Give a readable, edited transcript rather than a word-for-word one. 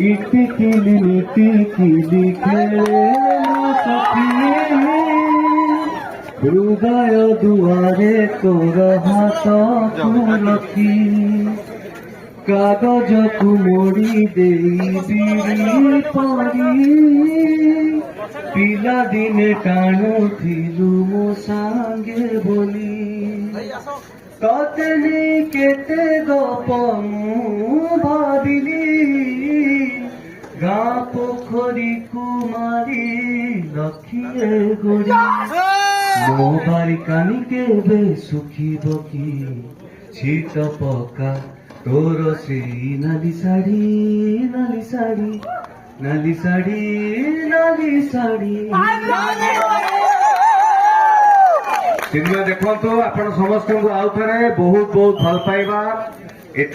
इटिकिली खेले सखी हृदय दुआरे तोर हाथ रखी कागज को मोड़ी देवी परी पिला दिने टाणुथिलु मो सांगे बोली कते केते गप मु भाविली गाँ पोखरी कुमारी लखिए गोरी मो बारिकानी केबे सुखिब कि छिट पका तोर से नाली साड़ी नाली साड़ी नाली साड़ी नाली साड़ी सिनेमा देखो आपण समस्त आउ थे बहुत बहुत भल पाइबा एते